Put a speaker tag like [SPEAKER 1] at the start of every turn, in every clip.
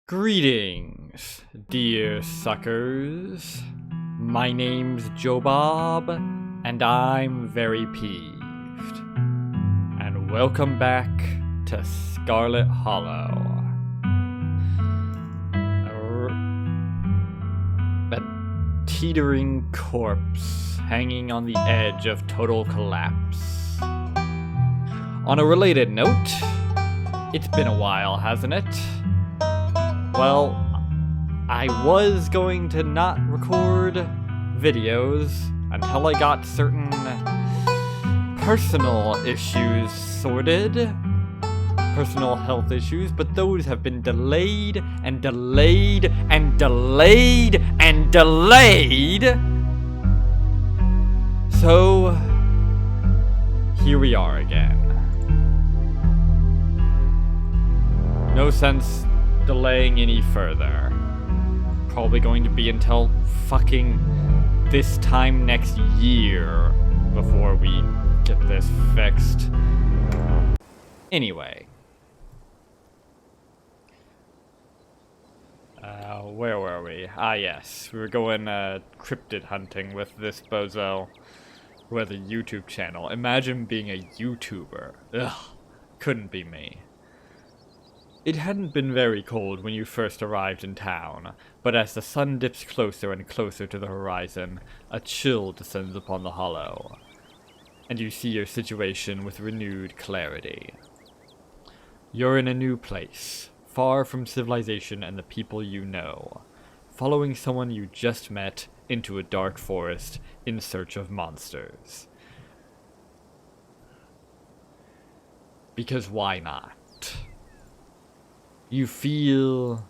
[SPEAKER 1] Greetings, dear suckers. My name's Joe Bob, and I'm very peeved. And welcome back to Scarlet Hollow. A teetering corpse hanging on the edge of total collapse. On a related note, it's been a while, hasn't it? Well, I was going to not record videos until I got certain personal issues sorted. Personal health issues, but those have been delayed and delayed and delayed and delayed. So, here we are again. No sense delaying any further. Probably going to be until fucking this time next year before we get this fixed. Anyway. Where were we? Ah yes, we were going cryptid hunting with this bozo who has a YouTube channel. Imagine being a YouTuber. Ugh, couldn't be me. It hadn't been very cold when you first arrived in town, but as the sun dips closer and closer to the horizon, a chill descends upon the hollow, and you see your situation with renewed clarity. You're in a new place, far from civilization and the people you know, following someone you just met into a dark forest in search of monsters. Because why not? You feel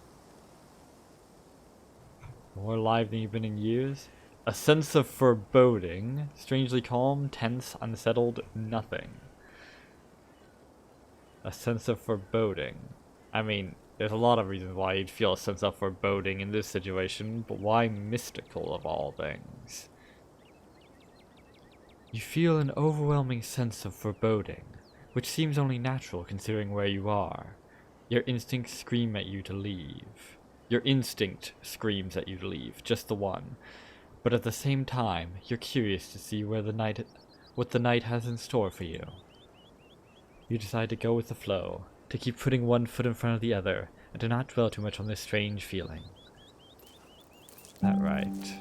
[SPEAKER 1] more alive than you've been in years. A sense of foreboding, strangely calm, tense, unsettled, nothing. A sense of foreboding. I mean, there's a lot of reasons why you'd feel a sense of foreboding in this situation, but why mystical of all things? You feel an overwhelming sense of foreboding, which seems only natural considering where you are. Your instincts scream at you to leave. Your instinct screams at you to leave, just the one. But at the same time, you're curious to see what the night has in store for you. You decide to go with the flow, to keep putting one foot in front of the other, and to not dwell too much on this strange feeling. Is that right?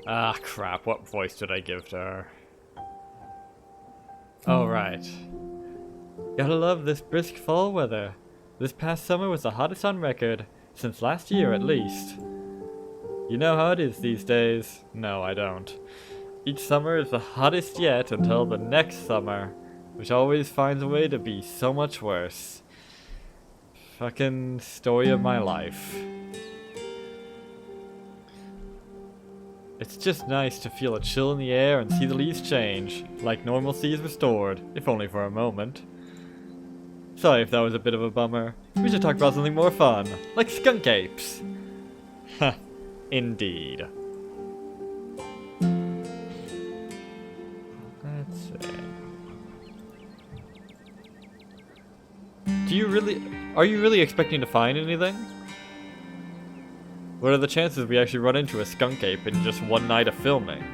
[SPEAKER 1] Ah, crap, what voice did I give to her? Oh, right. Gotta love this brisk fall weather. This past summer was the hottest on record, since last year at least. You know how it is these days. No, I don't. Each summer is the hottest yet until the next summer, which always finds a way to be so much worse. Fucking story of my life. It's just nice to feel a chill in the air and see the leaves change, like normalcy is restored, if only for a moment. Sorry if that was a bit of a bummer. We should talk about something more fun, like skunk apes. Heh, indeed. Let's see. Are you really expecting to find anything? What are the chances we actually run into a skunk ape in just one night of filming?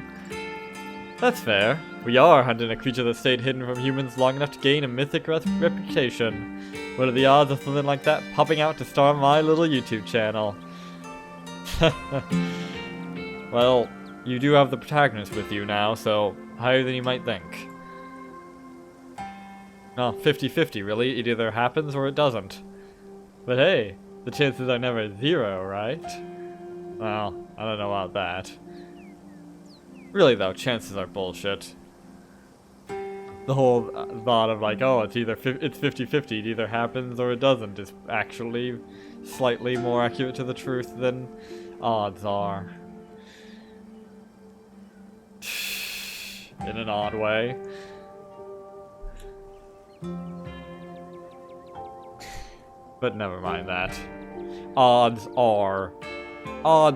[SPEAKER 1] That's fair. We are hunting a creature that stayed hidden from humans long enough to gain a mythic reputation. What are the odds of something like that popping out to star my little YouTube channel? Well, you do have the protagonist with you now, so higher than you might think. No, 50-50 really. It either happens or it doesn't. But hey, the chances are never zero, right? Well, I don't know about that. Really though, chances are bullshit. The whole thought of like, oh, it's 50-50, it either happens or it doesn't, is actually slightly more accurate to the truth than odds are. In an odd way. But never mind that. Odds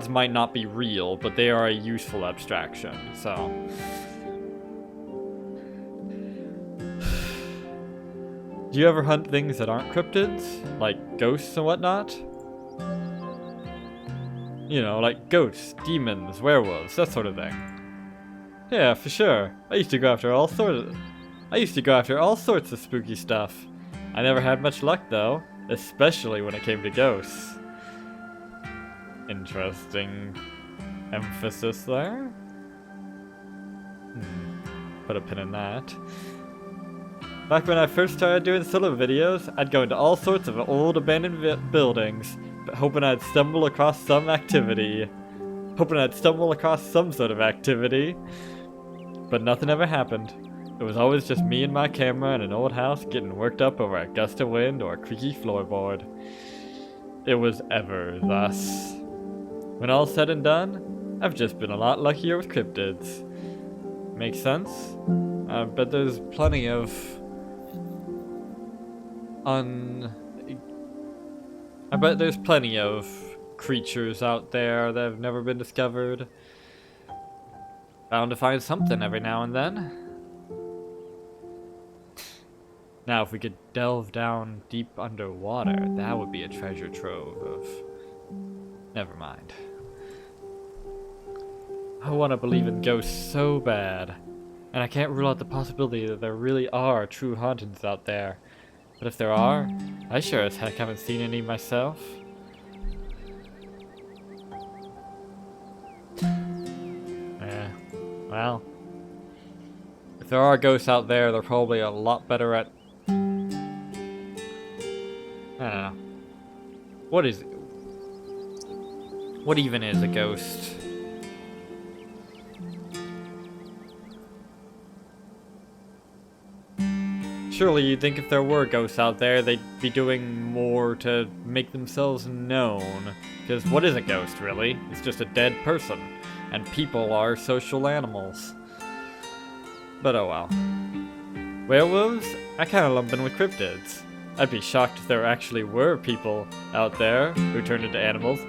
[SPEAKER 1] might not be real, but they are a useful abstraction, do Do you ever hunt things that aren't cryptids? Like ghosts and whatnot? You know, like ghosts, demons, werewolves, that sort of thing. Yeah, for sure. I used to go after all sorts of spooky stuff. I never had much luck though, especially when it came to ghosts. Interesting emphasis there. Put a pin in that. Back when I first started doing solo videos, I'd go into all sorts of old abandoned buildings, hoping I'd stumble across some sort of activity. But nothing ever happened. It was always just me and my camera in an old house getting worked up over a gust of wind or a creaky floorboard. It was ever thus. When all's said and done, I've just been a lot luckier with cryptids. Makes sense? I bet there's plenty of creatures out there that have never been discovered. Bound to find something every now and then. Now, if we could delve down deep underwater, that would be a treasure trove of... Never mind. I want to believe in ghosts so bad, and I can't rule out the possibility that there really are true hauntings out there. But if there are, I sure as heck haven't seen any myself. Yeah, well, if there are ghosts out there, they're probably a lot better at... I don't know. What even is a ghost? Surely you'd think if there were ghosts out there, they'd be doing more to make themselves known. Because what is a ghost, really? It's just a dead person. And people are social animals. But oh well. Werewolves? I kinda lump in with cryptids. I'd be shocked if there actually were people out there who turned into animals.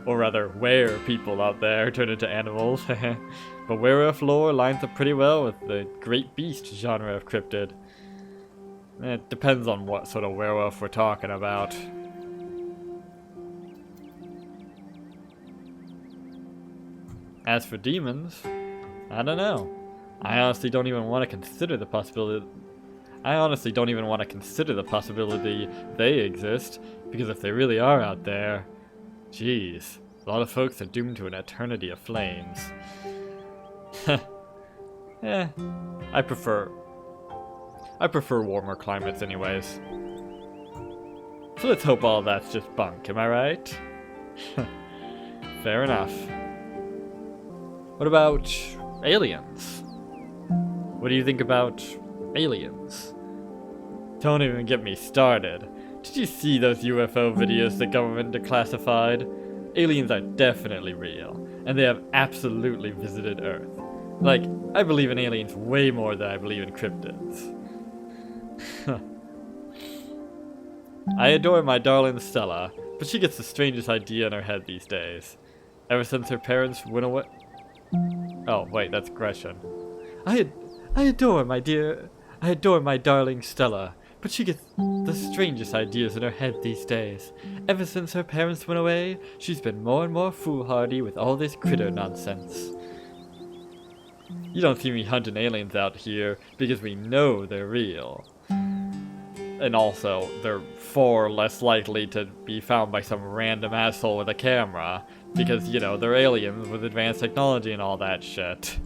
[SPEAKER 1] Or rather, were people out there who turned into animals. But werewolf lore lines up pretty well with the Great Beast genre of cryptid. It depends on what sort of werewolf we're talking about. As for demons, I don't know. I honestly don't even want to consider the possibility they exist, because if they really are out there, jeez, a lot of folks are doomed to an eternity of flames. I prefer warmer climates anyways. So let's hope all that's just bunk, am I right? Fair enough. What about aliens? What do you think about aliens? Don't even get me started. Did you see those UFO videos the government declassified? Aliens are definitely real, and they have absolutely visited Earth. Like, I believe in aliens way more than I believe in cryptids. I adore my darling Stella, but she gets the strangest idea in her head these days. Ever since her parents went away... Oh, wait, that's Gresham. I adore my darling Stella, but she gets the strangest ideas in her head these days. Ever since her parents went away, she's been more and more foolhardy with all this critter nonsense. You don't see me hunting aliens out here because we know they're real. And also, they're far less likely to be found by some random asshole with a camera, because, you know, they're aliens with advanced technology and all that shit.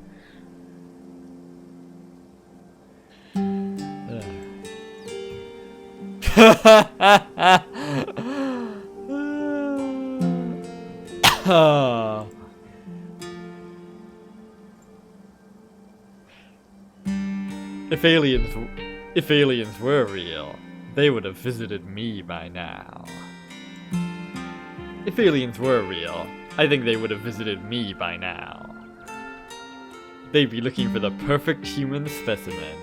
[SPEAKER 1] If aliens were real, they would have visited me by now. If aliens were real, I think they would have visited me by now. They'd be looking for the perfect human specimen,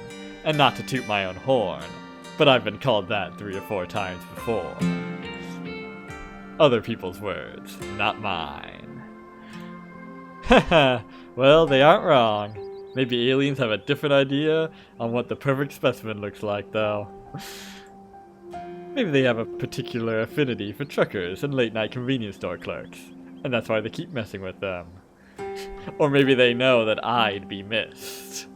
[SPEAKER 1] and not to toot my own horn, but I've been called that 3 or 4 times before. Other people's words, not mine. Haha, well, they aren't wrong. Maybe aliens have a different idea on what the perfect specimen looks like, though. Maybe they have a particular affinity for truckers and late-night convenience store clerks, and that's why they keep messing with them. Or maybe they know that I'd be missed.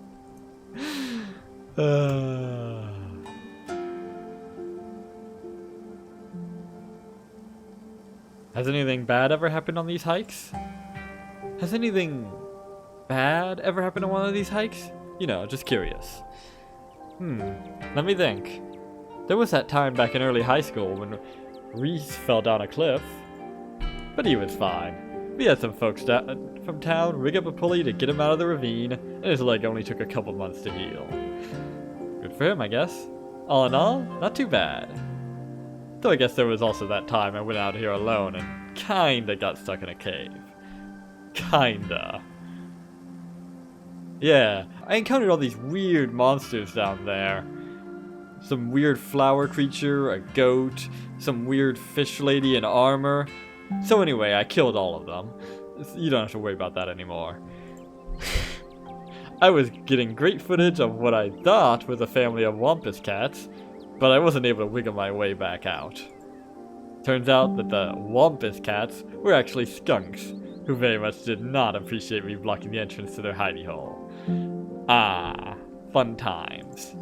[SPEAKER 1] Has anything bad ever happened on these hikes? Has anything bad ever happened on one of these hikes? You know, just curious. Let me think. There was that time back in early high school when Reese fell down a cliff. But he was fine. We had some folks from town rig up a pulley to get him out of the ravine, and his leg only took a couple months to heal. Good for him, I guess. All in all, not too bad. Though I guess there was also that time I went out here alone and kinda got stuck in a cave. Kinda. Yeah, I encountered all these weird monsters down there. Some weird flower creature, a goat, some weird fish lady in armor. So anyway, I killed all of them. You don't have to worry about that anymore. I was getting great footage of what I thought was a family of wampus cats, but I wasn't able to wiggle my way back out. Turns out that the wampus cats were actually skunks, who very much did not appreciate me blocking the entrance to their hidey hole. Ah, fun times.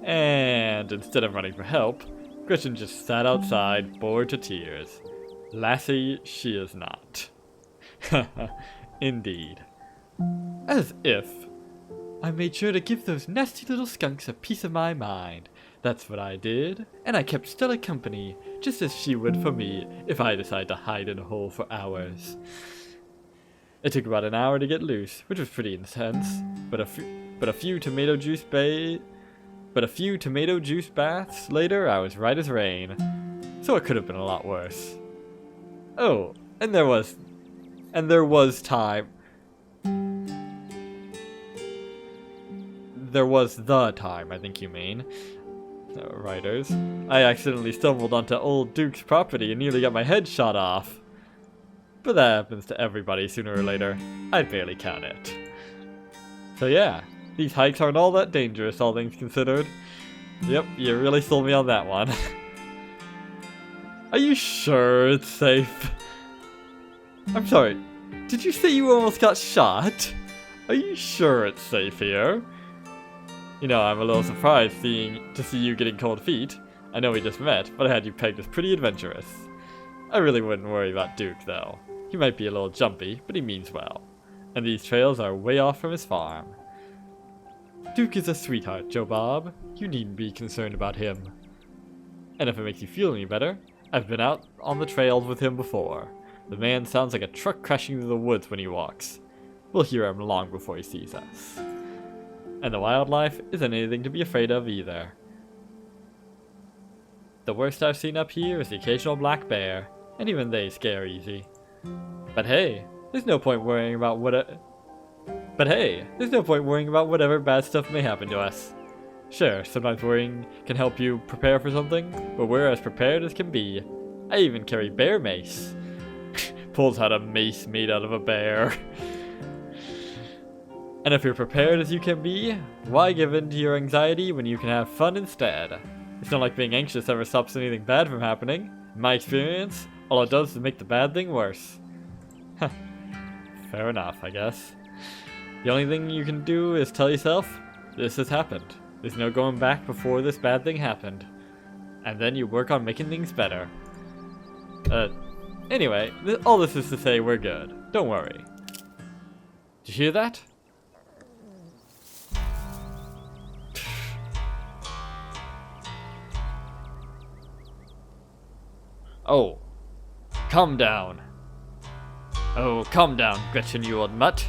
[SPEAKER 1] And instead of running for help, Gretchen just sat outside, bored to tears. Lassie, she is not. Indeed. As if. I made sure to give those nasty little skunks a piece of my mind. That's what I did, and I kept Stella company, just as she would for me if I decided to hide in a hole for hours. It took about an hour to get loose, which was pretty intense, but a few tomato juice baths later, I was right as rain. So it could have been a lot worse. Oh, and there was time. There was the time, I think you mean. Writers. I accidentally stumbled onto old Duke's property and nearly got my head shot off. But that happens to everybody sooner or later. I barely count it. So yeah, these hikes aren't all that dangerous, all things considered. Yep, you really sold me on that one. Are you sure it's safe? I'm sorry, did you say you almost got shot? Are you sure it's safe here? You know, I'm a little surprised to see you getting cold feet. I know we just met, but I had you pegged as pretty adventurous. I really wouldn't worry about Duke, though. He might be a little jumpy, but he means well. And these trails are way off from his farm. Duke is a sweetheart, Joe Bob. You needn't be concerned about him. And if it makes you feel any better, I've been out on the trails with him before. The man sounds like a truck crashing through the woods when he walks. We'll hear him long before he sees us. And the wildlife isn't anything to be afraid of either. The worst I've seen up here is the occasional black bear, and even they scare easy. But hey, there's no point worrying about whatever bad stuff may happen to us. Sure, sometimes worrying can help you prepare for something, but we're as prepared as can be. I even carry bear mace. Pulls out a mace made out of a bear. And if you're prepared as you can be, why give in to your anxiety when you can have fun instead? It's not like being anxious ever stops anything bad from happening. In my experience, all it does is make the bad thing worse. Fair enough, I guess. The only thing you can do is tell yourself, this has happened. There's no going back before this bad thing happened. And then you work on making things better. Anyway, all this is to say we're good. Don't worry. Did you hear that? Oh, calm down. Oh, calm down, Gretchen, you old mutt.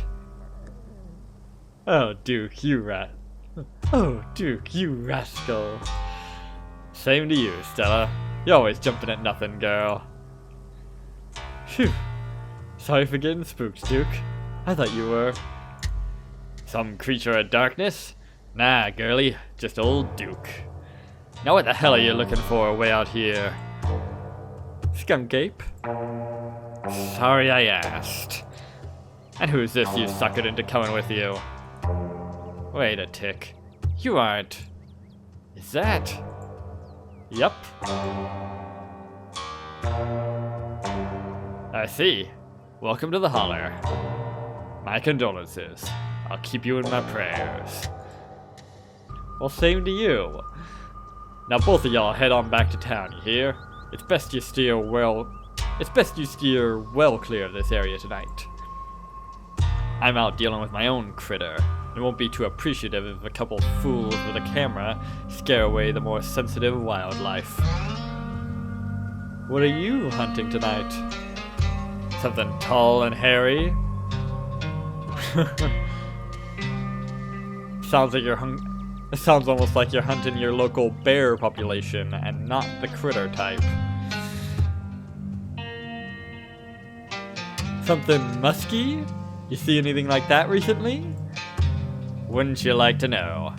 [SPEAKER 1] Oh, Duke, you rascal. Same to you, Stella. You're always jumping at nothing, girl. Phew. Sorry for getting spooked, Duke. I thought you were some creature of darkness. Nah, girlie, just old Duke. Now what the hell are you looking for way out here? Skunk ape. Sorry I asked. And who's this you suckered into coming with you? Wait a tick. You aren't... Is that... Yep. I see. Welcome to the holler. My condolences. I'll keep you in my prayers. Well, same to you. Now both of y'all head on back to town, you hear? It's best you steer well clear of this area tonight. I'm out dealing with my own critter, and won't be too appreciative if a couple fools with a camera scare away the more sensitive wildlife. What are you hunting tonight? Something tall and hairy? It sounds almost like you're hunting your local bear population and not the critter type. Something musky? You see anything like that recently? Wouldn't you like to know?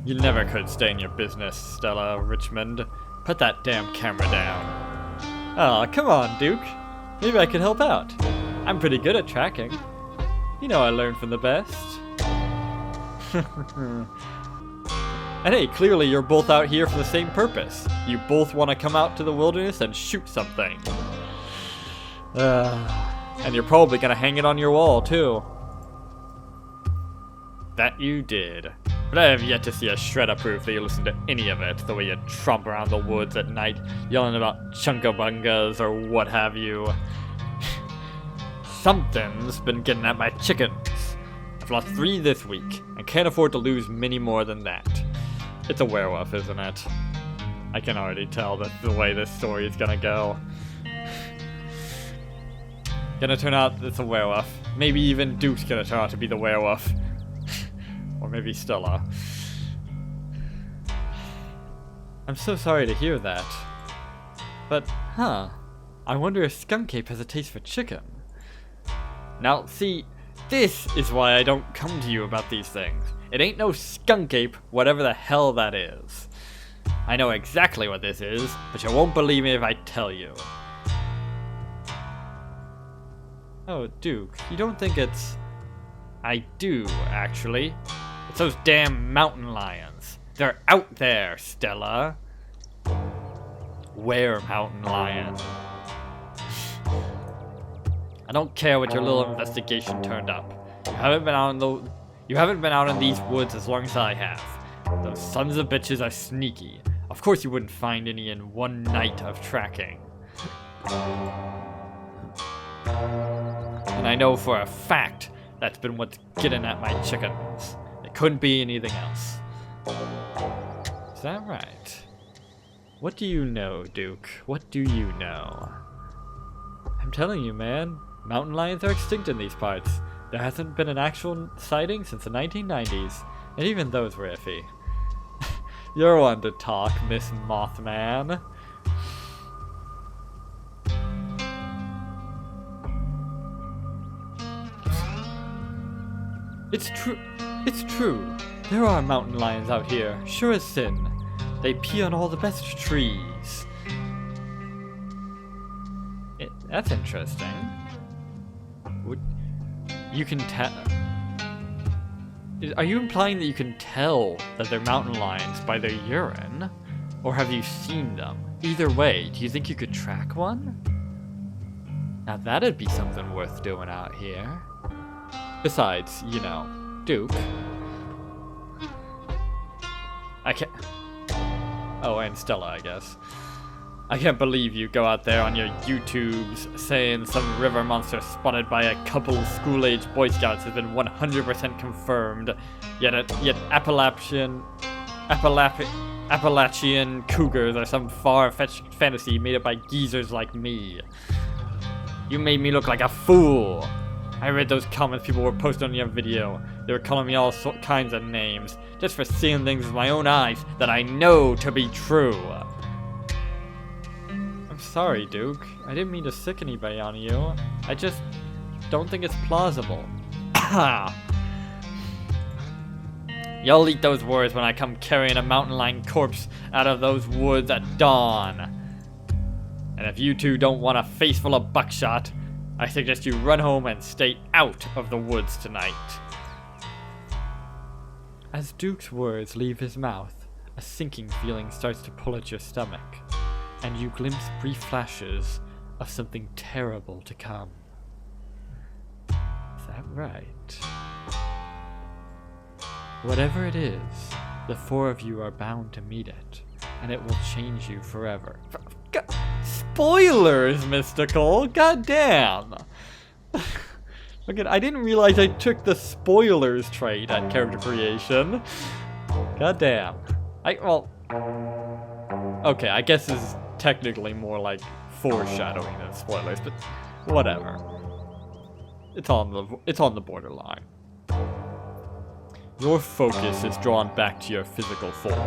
[SPEAKER 1] You never could stay in your business, Stella Richmond. Put that damn camera down. Aw, come on, Duke. Maybe I can help out. I'm pretty good at tracking. You know I learned from the best. And hey, clearly you're both out here for the same purpose. You both want to come out to the wilderness and shoot something. And you're probably gonna hang it on your wall, too. That you did. But I have yet to see a shred of proof that you listen to any of it, the way you tromp around the woods at night, yelling about chunkabungas or what have you. Something's been getting at my chickens. I've lost 3 this week, and can't afford to lose many more than that. It's a werewolf, isn't it? I can already tell that's the way this story is gonna go. Gonna turn out it's a werewolf. Maybe even Duke's gonna turn out to be the werewolf. Or maybe Stella. I'm so sorry to hear that. But, I wonder if Skunk Ape has a taste for chicken. Now, see, this is why I don't come to you about these things. It ain't no Skunk Ape, whatever the hell that is. I know exactly what this is, but you won't believe me if I tell you. Oh, Duke, you don't think it's... I do, actually. It's those damn mountain lions. They're out there, Stella. Where mountain lion? I don't care what your little investigation turned up. You haven't been out in these woods as long as I have. Those sons of bitches are sneaky. Of course you wouldn't find any in one night of tracking. And I know for a fact that's been what's getting at my chickens. It couldn't be anything else. Is that right? What do you know, Duke? What do you know? I'm telling you, man. Mountain lions are extinct in these parts. There hasn't been an actual sighting since the 1990s, and even those were iffy. You're one to talk, Miss Mothman. It's true. There are mountain lions out here, sure as sin. They pee on all the best trees. That's interesting. You can tell... Are you implying that you can tell that they're mountain lions by their urine? Or have you seen them? Either way, do you think you could track one? Now that'd be something worth doing out here. Besides, you know, Duke. I can't... Oh, and Stella, I guess. I can't believe you go out there on your YouTubes saying some river monster spotted by a couple school-age Boy Scouts has been 100% confirmed, yet Appalachian cougars are some far-fetched fantasy made up by geezers like me. You made me look like a fool. I read those comments people were posting on your video. They were calling me all kinds of names, just for seeing things with my own eyes that I know to be true. I'm sorry, Duke. I didn't mean to sick anybody on you. I just don't think it's plausible. You'll eat those words when I come carrying a mountain lion corpse out of those woods at dawn. And if you two don't want a face full of buckshot, I suggest you run home and stay out of the woods tonight. As Duke's words leave his mouth, a sinking feeling starts to pull at your stomach, and you glimpse brief flashes of something terrible to come. Is that right? Whatever it is, the four of you are bound to meet it, and it will change you forever. Spoilers, Mystical! Goddamn! Look at, I didn't realize I took the spoilers trait at character creation. Goddamn. Okay, I guess this is technically more like foreshadowing than spoilers, but whatever. It's on the borderline. Your focus is drawn back to your physical form,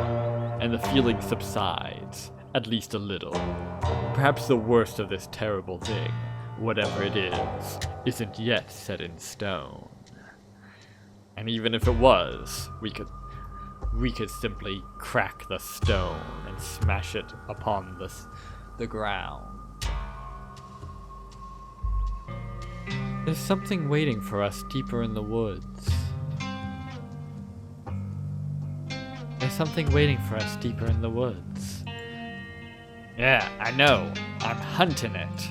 [SPEAKER 1] and the feeling subsides, at least a little. Perhaps the worst of this terrible thing, whatever it is, isn't yet set in stone. And even if it was, we could simply crack the stone and smash it upon the ground. There's something waiting for us deeper in the woods. There's something waiting for us deeper in the woods. Yeah, I know. I'm hunting it.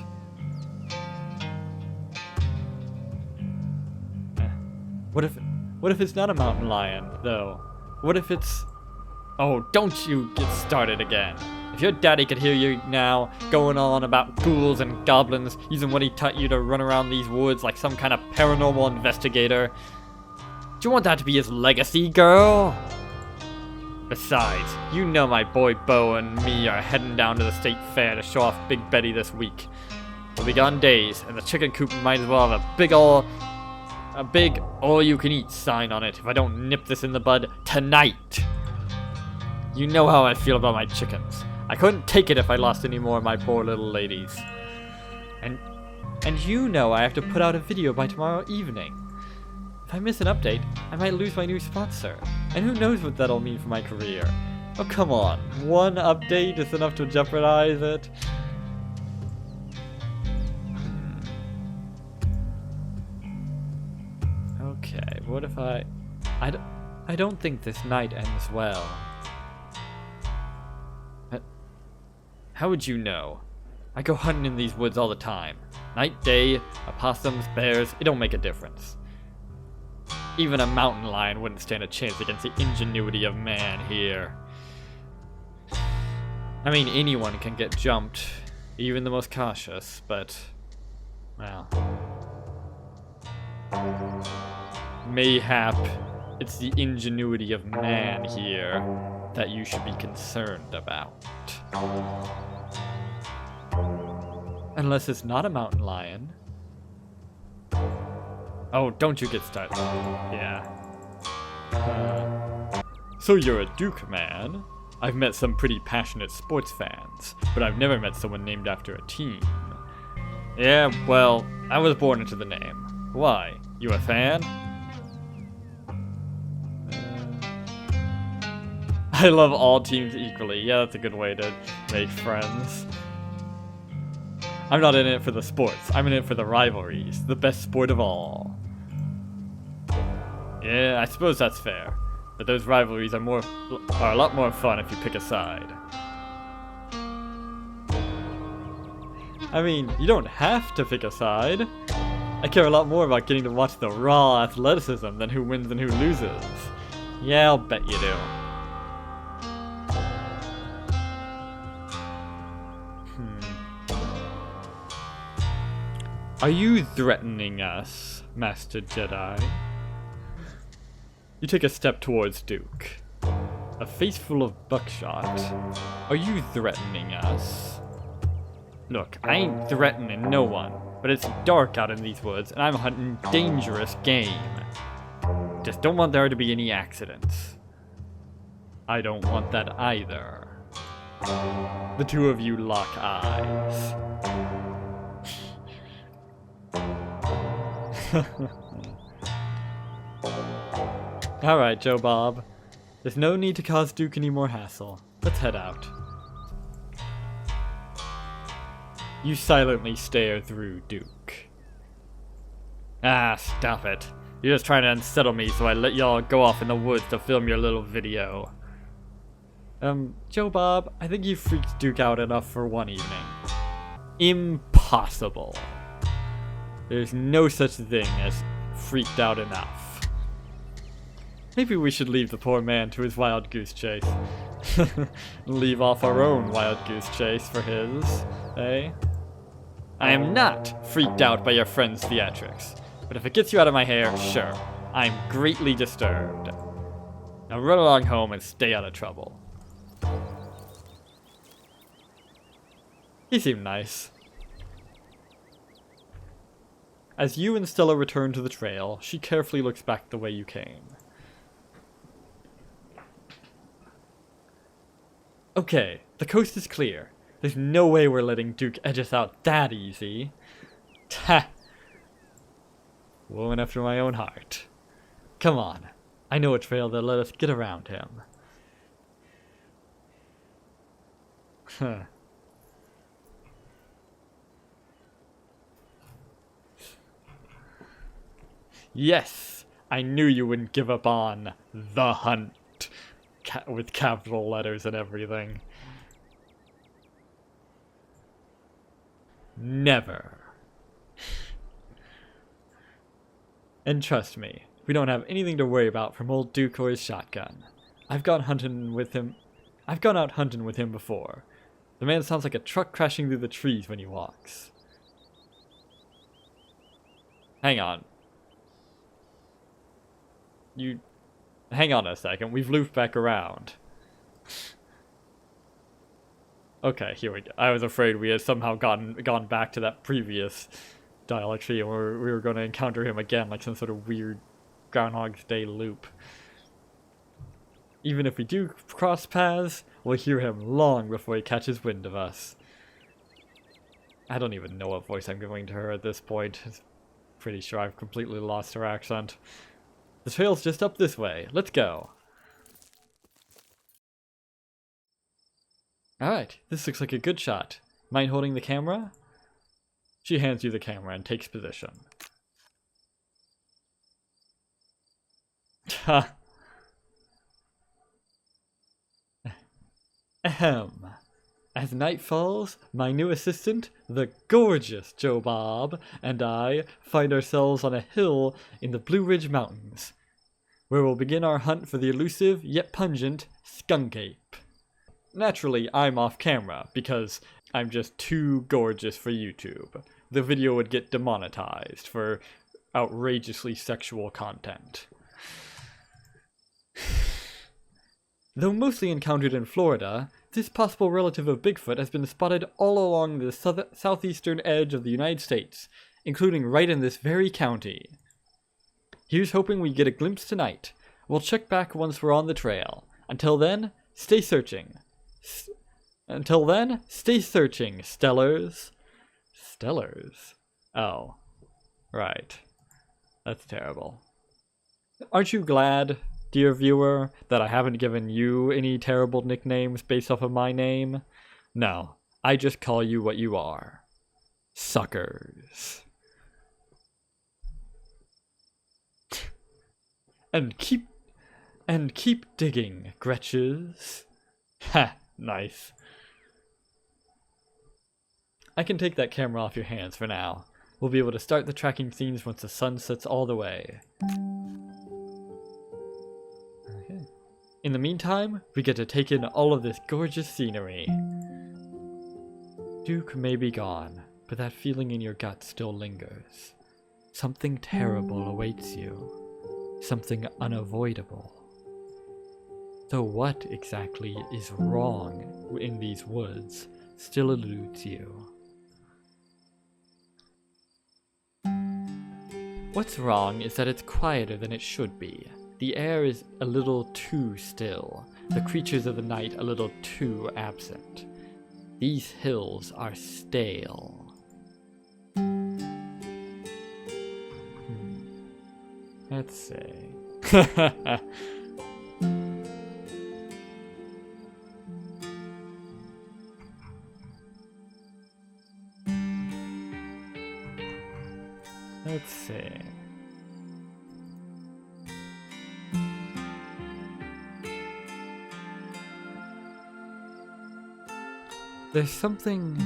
[SPEAKER 1] What if it's not a mountain lion, though? What if it's... Oh, don't you get started again. If your daddy could hear you now, going on about ghouls and goblins, using what he taught you to run around these woods like some kind of paranormal investigator. Do you want that to be his legacy, girl? Besides, you know my boy Bo and me are heading down to the state fair to show off Big Betty this week. We'll be gone days, and the chicken coop might as well have a big all-you-can-eat sign on it if I don't nip this in the bud tonight. You know how I feel about my chickens. I couldn't take it if I lost any more of my poor little ladies. And you know I have to put out a video by tomorrow evening. If I miss an update, I might lose my new sponsor. And who knows what that'll mean for my career. Oh, come on. One update is enough to jeopardize it. Okay, what if I don't think this night ends well. How would you know? I go hunting in these woods all the time. Night, day, opossums, bears, it don't make a difference. Even a mountain lion wouldn't stand a chance against the ingenuity of man here. I mean, anyone can get jumped, even the most cautious, but, well... Mayhap it's the ingenuity of man here that you should be concerned about. Unless it's not a mountain lion. Oh, don't you get started. Yeah. So you're a Duke man? I've met some pretty passionate sports fans, but I've never met someone named after a team. Yeah, well, I was born into the name. Why? You a fan? I love all teams equally. Yeah, that's a good way to make friends. I'm not in it for the sports. I'm in it for the rivalries. The best sport of all. Yeah, I suppose that's fair. But those rivalries are a lot more fun if you pick a side. I mean, you don't have to pick a side. I care a lot more about getting to watch the raw athleticism than who wins and who loses. Yeah, I'll bet you do. Are you threatening us, Master Jedi? You take a step towards Duke. A face full of buckshot. Are you threatening us? Look, I ain't threatening no one, but it's dark out in these woods, and I'm hunting dangerous game. Just don't want there to be any accidents. I don't want that either. The two of you lock eyes. Alright, Joe Bob. There's no need to cause Duke any more hassle. Let's head out. You silently stare through Duke. Ah, stop it. You're just trying to unsettle me so I let y'all go off in the woods to film your little video. Joe Bob, I think you freaked Duke out enough for one evening. Impossible. There's no such thing as freaked out enough. Maybe we should leave the poor man to his wild goose chase. Leave off our own wild goose chase for his, eh? I am not freaked out by your friend's theatrics, but if it gets you out of my hair, sure, I'm greatly disturbed. Now run along home and stay out of trouble. He seemed nice. As you and Stella return to the trail, she carefully looks back the way you came. Okay, the coast is clear. There's no way we're letting Duke edge us out that easy. Ha! Woman after my own heart. Come on, I know a trail that'll let us get around him. Huh. Yes, I knew you wouldn't give up on the hunt. With capital letters and everything. Never. And trust me, we don't have anything to worry about from old Duke or his shotgun. I've gone out hunting with him before. The man sounds like a truck crashing through the trees when he walks. Hang on. Hang on a second, we've looped back around. Okay, here we go. I was afraid we had somehow gone back to that previous dialogue tree and we were going to encounter him again like some sort of weird Groundhog's Day loop. Even if we do cross paths, we'll hear him long before he catches wind of us. I don't even know what voice I'm giving to her at this point. I'm pretty sure I've completely lost her accent. The trail's just up this way. Let's go. Alright, this looks like a good shot. Mind holding the camera? She hands you the camera and takes position. Ha! Ahem. As night falls, my new assistant, the gorgeous Joe Bob, and I find ourselves on a hill in the Blue Ridge Mountains, where we'll begin our hunt for the elusive yet pungent skunk ape. Naturally, I'm off camera because I'm just too gorgeous for YouTube. The video would get demonetized for outrageously sexual content. Though mostly encountered in Florida, this possible relative of Bigfoot has been spotted all along the southeastern edge of the United States, including right in this very county. Here's hoping we get a glimpse tonight. We'll check back once we're on the trail. Until then, stay searching. Stay searching, Stellars. Stellars? Oh. Right. That's terrible. Aren't you glad, dear viewer, that I haven't given you any terrible nicknames based off of my name? No, I just call you what you are. Suckers. And keep digging, Gretches. Ha, nice. I can take that camera off your hands for now. We'll be able to start the tracking scenes once the sun sets all the way. Okay. In the meantime, we get to take in all of this gorgeous scenery. Duke may be gone, but that feeling in your gut still lingers. Something terrible awaits you. Something unavoidable. Though what exactly is wrong in these woods still eludes you. What's wrong is that it's quieter than it should be. The air is a little too still, the creatures of the night a little too absent. These hills are stale. Let's see. Let's see. There's something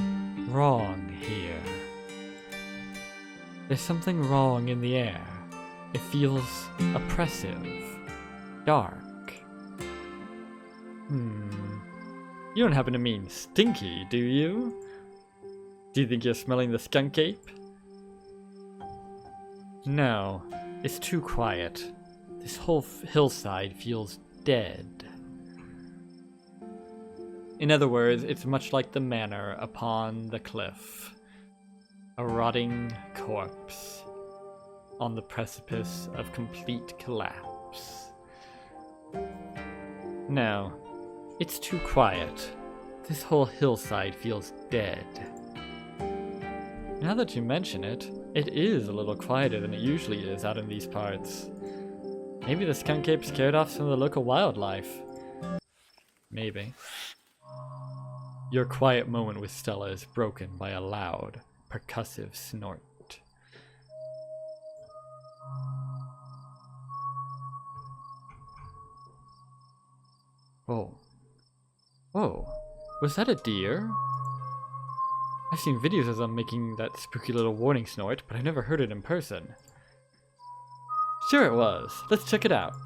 [SPEAKER 1] wrong here. There's something wrong in the air. It feels oppressive. Dark. You don't happen to mean stinky, do you? Do you think you're smelling the skunk ape? No, it's too quiet. This whole hillside feels dead. In other words, it's much like the manor upon the cliff. A rotting corpse on the precipice of complete collapse. No, it's too quiet. This whole hillside feels dead. Now that you mention it, it is a little quieter than it usually is out in these parts. Maybe the skunk ape scared off some of the local wildlife. Maybe. Your quiet moment with Stella is broken by a loud, percussive snort. Whoa. Whoa. Was that a deer? I've seen videos of them making that spooky little warning snort, but I never heard it in person. Sure it was. Let's check it out.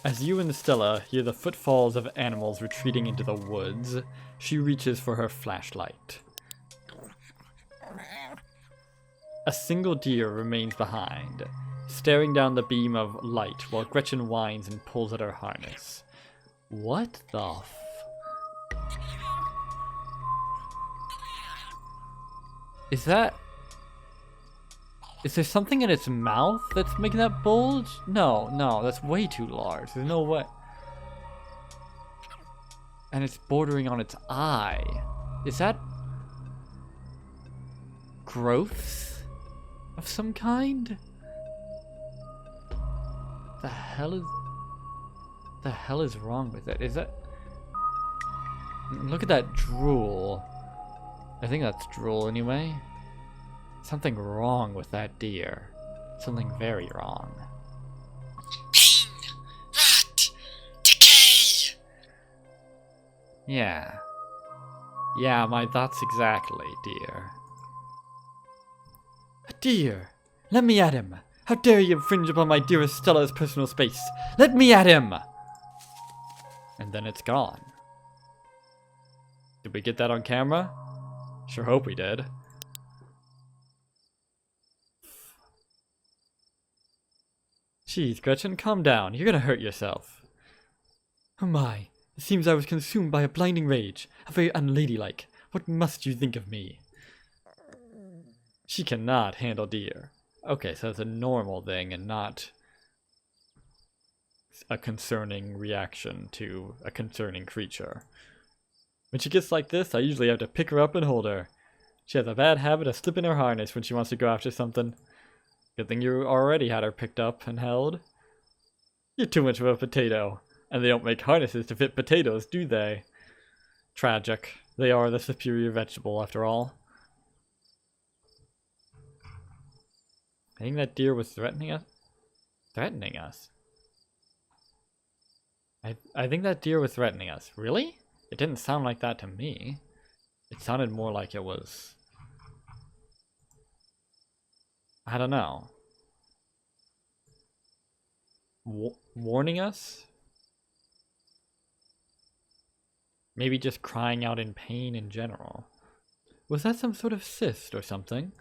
[SPEAKER 1] As you and Stella hear the footfalls of animals retreating into the woods, she reaches for her flashlight. A single deer remains behind, staring down the beam of light while Gretchen whines and pulls at her harness. What the Is there something in its mouth that's making that bulge? No, that's way too large. There's no way. And it's bordering on its eye. Is that growth of some kind? The hell is wrong with it? Is that... Look at that drool. I think that's drool anyway. Something wrong with that deer. Something very wrong.
[SPEAKER 2] Pain! Rot! Decay!
[SPEAKER 1] Yeah. Yeah, my thoughts exactly, dear. A deer! Let me at him! How dare you infringe upon my dearest Stella's personal space! Let me at him! And then it's gone. Did we get that on camera? Sure hope we did. Jeez, Gretchen, calm down. You're gonna hurt yourself. Oh my, it seems I was consumed by a blinding rage. How very unladylike. What must you think of me? She cannot handle deer. Okay, so it's a normal thing and not a concerning reaction to a concerning creature. When she gets like this, I usually have to pick her up and hold her. She has a bad habit of slipping her harness when she wants to go after something. Good thing you already had her picked up and held. You're too much of a potato. And they don't make harnesses to fit potatoes, do they? Tragic. They are the superior vegetable, after all. I think that deer was threatening us. Threatening us? I think that deer was threatening us. Really? It didn't sound like that to me. It sounded more like it was... I don't know. Warning us? Maybe just crying out in pain in general. Was that some sort of cyst or something?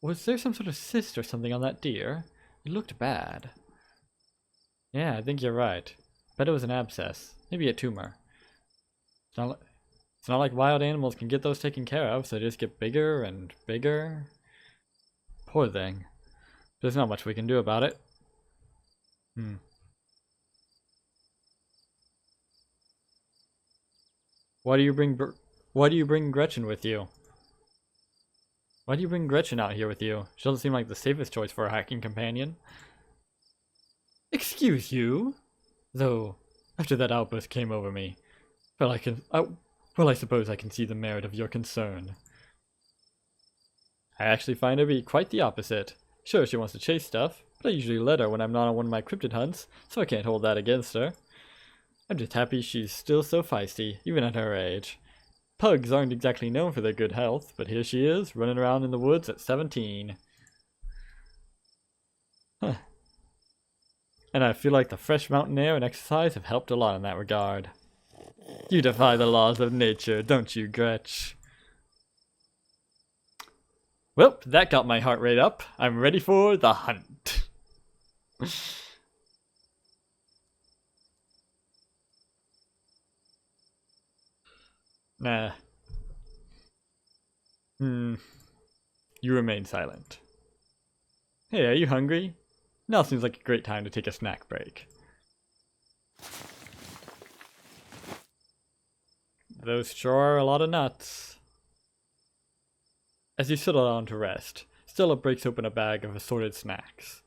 [SPEAKER 1] Was there some sort of cyst or something on that deer? It looked bad. Yeah, I think you're right. Bet it was an abscess. Maybe a tumor. It's not like wild animals can get those taken care of, so they just get bigger and bigger. Poor thing. There's not much we can do about it. Why do you bring Gretchen with you? Why do you bring Gretchen out here with you? She doesn't seem like the safest choice for a hiking companion. Excuse you? Though, after that outburst came over me, I suppose I can see the merit of your concern. I actually find her to be quite the opposite. Sure, she wants to chase stuff, but I usually let her when I'm not on one of my cryptid hunts, so I can't hold that against her. I'm just happy she's still so feisty, even at her age. Pugs aren't exactly known for their good health, but here she is, running around in the woods at 17. Huh. And I feel like the fresh mountain air and exercise have helped a lot in that regard. You defy the laws of nature, don't you, Gretch? Well, that got my heart rate up. I'm ready for the hunt. Nah. You remain silent. Hey, are you hungry? Now seems like a great time to take a snack break. Those sure are a lot of nuts. As you settle down to rest, Stella breaks open a bag of assorted snacks.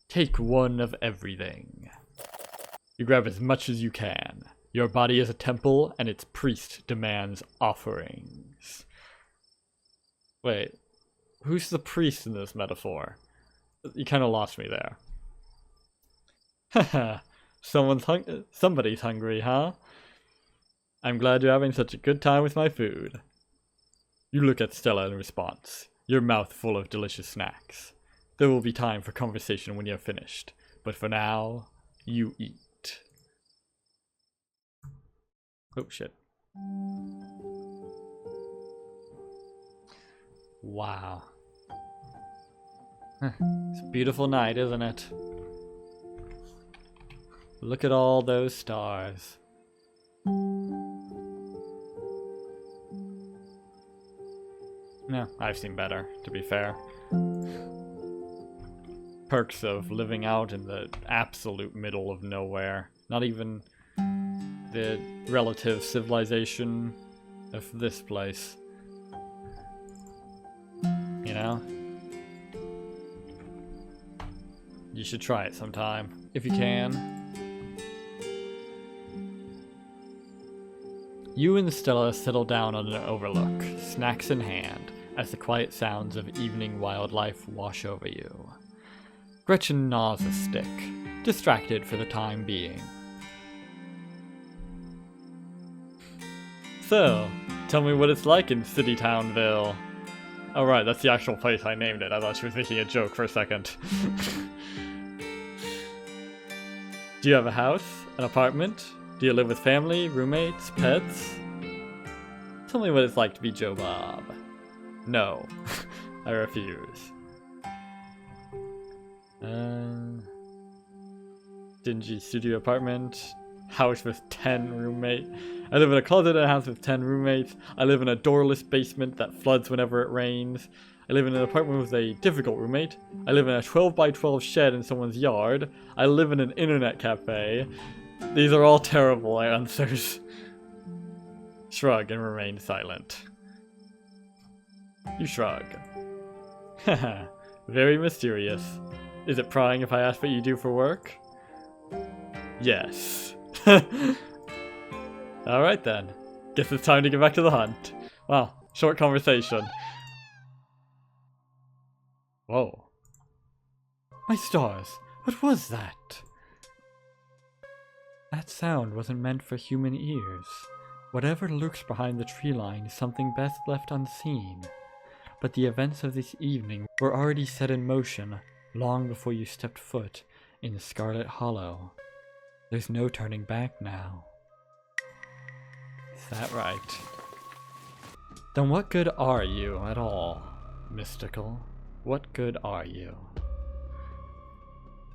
[SPEAKER 1] Take one of everything. You grab as much as you can. Your body is a temple, and its priest demands offerings. Wait, who's the priest in this metaphor? You kind of lost me there. Haha, somebody's hungry, huh? I'm glad you're having such a good time with my food. You look at Stella in response, your mouth full of delicious snacks. There will be time for conversation when you're finished, but for now, you eat. Oh shit. Wow. It's a beautiful night, isn't it? Look at all those stars. No, I've seen better, to be fair. Perks of living out in the absolute middle of nowhere. Not even the relative civilization of this place. You know? You should try it sometime, if you can. You and Stella settle down on an overlook, snacks in hand, as the quiet sounds of evening wildlife wash over you. Gretchen gnaws a stick, distracted for the time being. So, tell me what it's like in City Townville. Oh right, that's the actual place I named it. I thought she was making a joke for a second. Do you have a house? An apartment? Do you live with family, roommates, pets? Tell me what it's like to be Joe Bob. No, I refuse. Dingy studio apartment, house with 10 roommates. I live in a closet in a house with 10 roommates. I live in a doorless basement that floods whenever it rains. I live in an apartment with a difficult roommate. I live in a 12 by 12 shed in someone's yard. I live in an internet cafe. These are all terrible answers. Shrug and remain silent. You shrug. Haha, very mysterious. Is it prying if I ask what you do for work? Yes. Alright then. Guess it's time to get back to the hunt. Wow, short conversation. Whoa. My stars, what was that? That sound wasn't meant for human ears. Whatever lurks behind the tree line is something best left unseen. But the events of this evening were already set in motion long before you stepped foot in the Scarlet Hollow. There's no turning back now. Is that right? Then what good are you at all, Mystical? What good are you?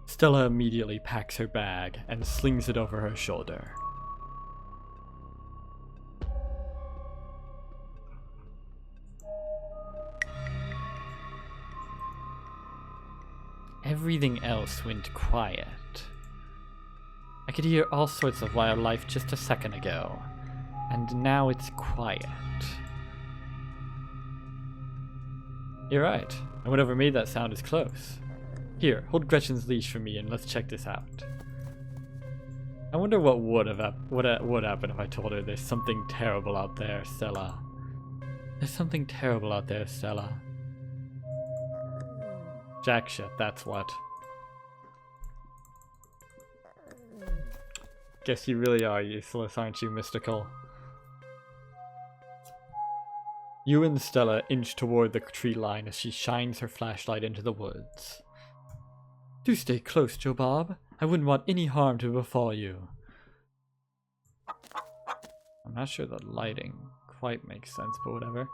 [SPEAKER 1] Stella immediately packs her bag and slings it over her shoulder. Everything else went quiet. I could hear all sorts of wildlife just a second ago, and now it's quiet. You're right, and whatever made that sound is close. Here, hold Gretchen's leash for me and let's check this out. I wonder what would happen if I told her there's something terrible out there, Stella. There's something terrible out there, Stella. Jack shit, that's what. Guess you really are useless, aren't you, Mystical? You and Stella inch toward the tree line as she shines her flashlight into the woods. Do stay close, Joe Bob. I wouldn't want any harm to befall you. I'm not sure the lighting quite makes sense, but whatever.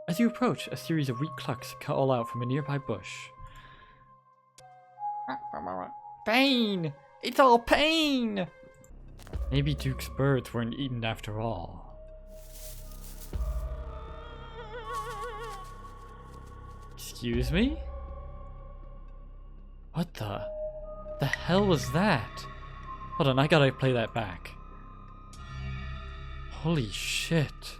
[SPEAKER 1] As you approach, a series of weak clucks call out from a nearby bush. Pain! It's all pain! Maybe Duke's birds weren't eaten after all. Excuse me? What the hell was that? Hold on, I gotta play that back. Holy shit.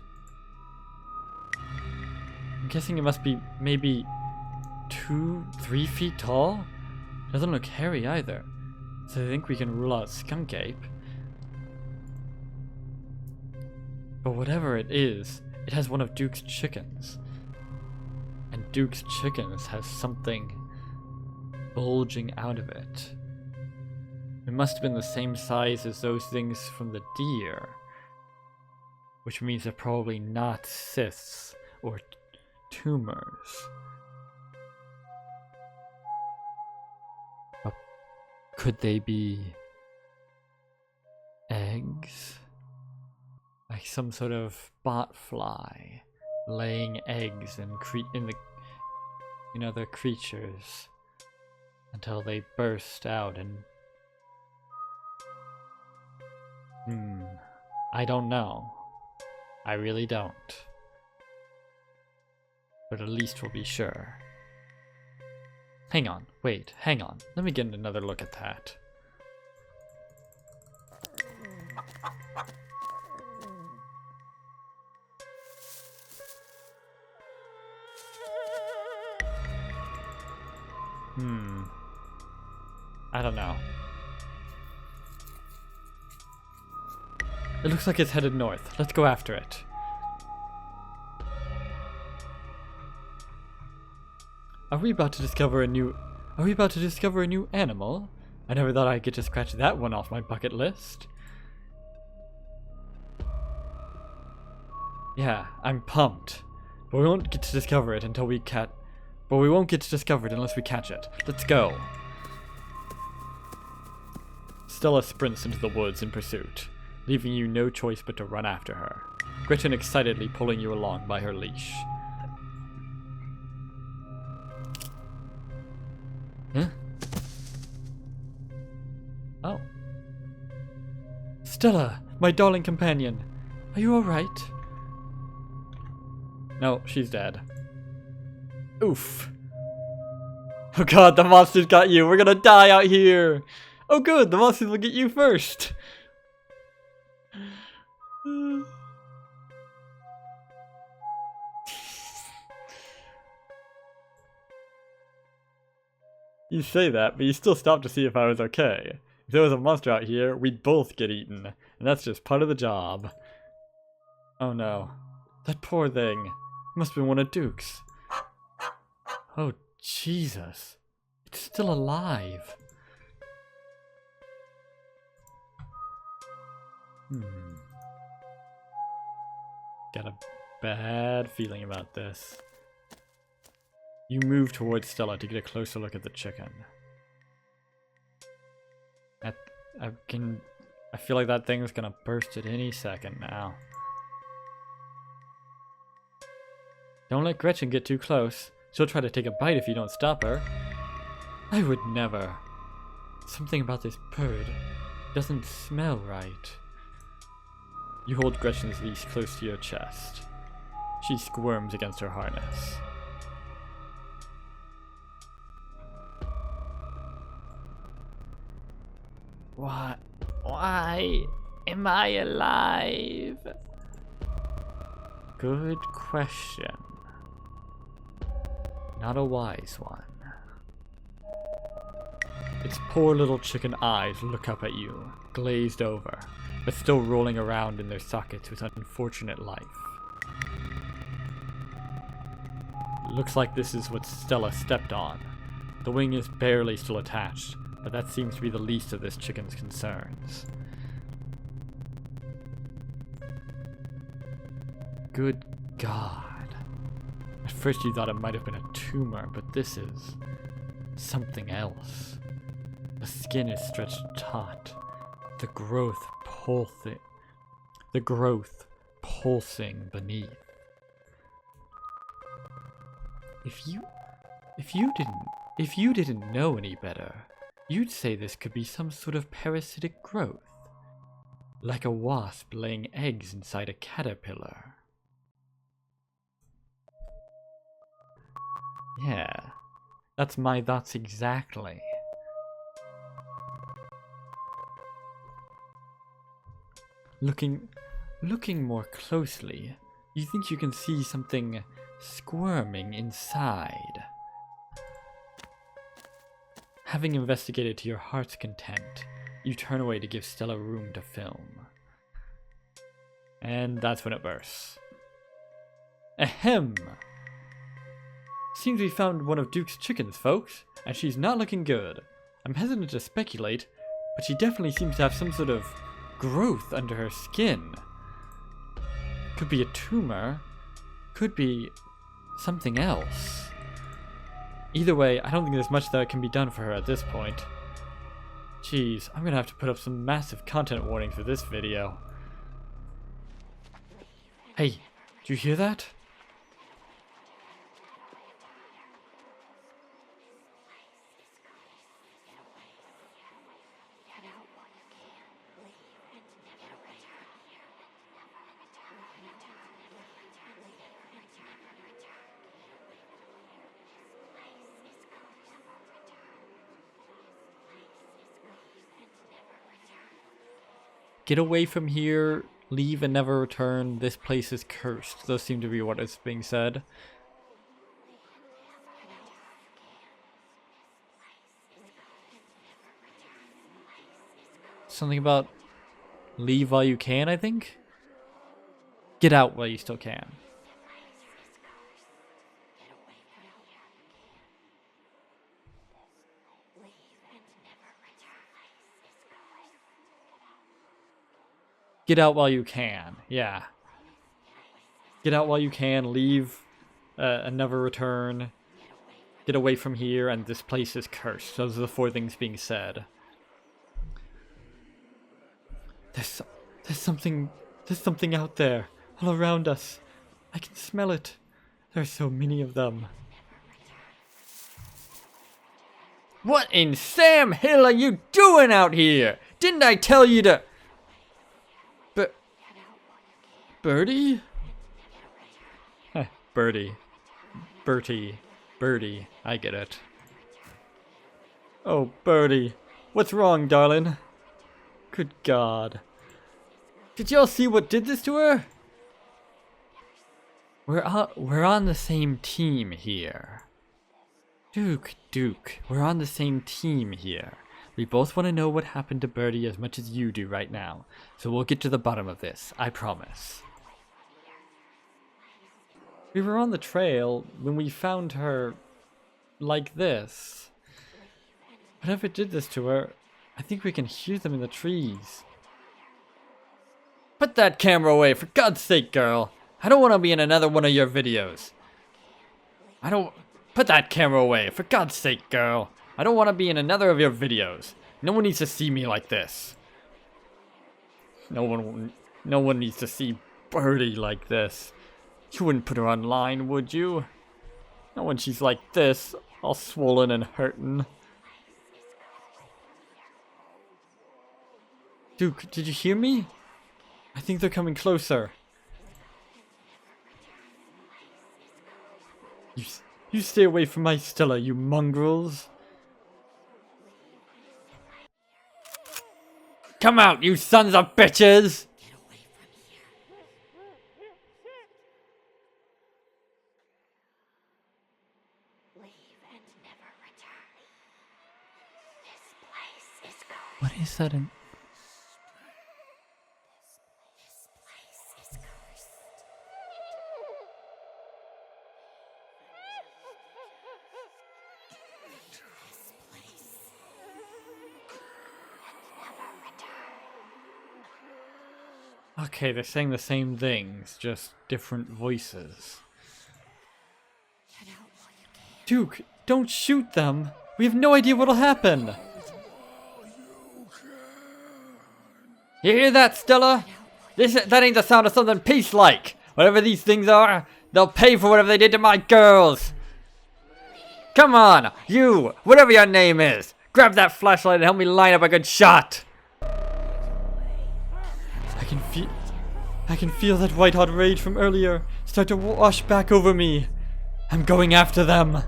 [SPEAKER 1] I'm guessing it must be maybe 2-3 feet tall? Doesn't look hairy either. So I think we can rule out skunk ape. But whatever it is, it has one of Duke's chickens. And Duke's chickens has something bulging out of it. It must have been the same size as those things from the deer. Which means they're probably not cysts or tumors. But could they be eggs? Like some sort of botfly laying eggs in other creatures until they burst out and I don't know. I really don't. But at least we'll be sure. Hang on, wait, hang on. Let me get another look at that. I don't know. It looks like it's headed north. Let's go after it. Are we about to discover a new animal? I never thought I'd get to scratch that one off my bucket list. Yeah, I'm pumped. But we won't get to discover it until we won't get to discover it unless we catch it. Let's go. Stella sprints into the woods in pursuit, leaving you no choice but to run after her, Gretchen excitedly pulling you along by her leash. Huh? Oh. Stella, my darling companion. Are you alright? No, she's dead. Oof. Oh god, the monster's got you. We're gonna die out here. Oh good, the monsters will get you first. You say that, but you still stop to see if I was okay. If there was a monster out here, we'd both get eaten. And that's just part of the job. Oh no. That poor thing. It must have been one of Duke's. Oh, Jesus. It's still alive. Got a bad feeling about this. You move towards Stella to get a closer look at the chicken. I feel like that thing's gonna burst at any second now. Don't let Gretchen get too close. She'll try to take a bite if you don't stop her. I would never. Something about this bird doesn't smell right. You hold Gretchen's leash close to your chest. She squirms against her harness. Why am I alive? Good question. Not a wise one. Its poor little chicken eyes look up at you, glazed over, but still rolling around in their sockets with unfortunate life. Looks like this is what Stella stepped on. The wing is barely still attached, But that seems to be the least of this chicken's concerns. Good God. At first you thought it might have been a tumor, but this is something else. The skin is stretched taut. The growth pulsing beneath. If you didn't know any better, you'd say this could be some sort of parasitic growth. Like a wasp laying eggs inside a caterpillar. Yeah, that's my thoughts exactly. Looking more closely, you think you can see something squirming inside. Having investigated to your heart's content, you turn away to give Stella room to film. And that's when it bursts. Ahem! Seems we found one of Duke's chickens, folks, and she's not looking good. I'm hesitant to speculate, but she definitely seems to have some sort of growth under her skin. Could be a tumor, could be something else. Either way, I don't think there's much that can be done for her at this point. Jeez, I'm gonna have to put up some massive content warnings for this video. Hey, did you hear that? Get away from here, leave and never return, this place is cursed. Those seem to be what is being said. Something about leave while you can, I think? Get out while you still can. Get out while you can, yeah. Get out while you can, leave and never return. Get away from here, and this place is cursed. Those are the 4 things being said. There's something out there, all around us. I can smell it. There are so many of them. What in Sam Hill are you doing out here? Didn't I tell you to... Birdie? Birdie. Birdie. I get it. Oh, Birdie. What's wrong, darling? Good God. Did y'all see what did this to her? We're on the same team here. Duke. We're on the same team here. We both want to know what happened to Birdie as much as you do right now. So we'll get to the bottom of this. I promise. We were on the trail when we found her like this. Whatever did this to her, I think we can hear them in the trees. Put that camera away, for God's sake, girl. I don't want to be in another one of your videos. Put that camera away, for God's sake, girl. I don't want to be in another of your videos. No one needs to see me like this. No one needs to see Birdie like this. You wouldn't put her online, would you? Not when she's like this, all swollen and hurting. Duke, did you hear me? I think they're coming closer. You stay away from my Stella, you mongrels. Come out, you sons of bitches! What is that in... Okay, they're saying the same things, just different voices. Duke, don't shoot them! We have no idea what'll happen! You hear that, Stella? That ain't the sound of something peace-like! Whatever these things are, they'll pay for whatever they did to my girls! Come on, you, whatever your name is! Grab that flashlight and help me line up a good shot! I can feel that white-hot rage from earlier start to wash back over me. I'm going after them.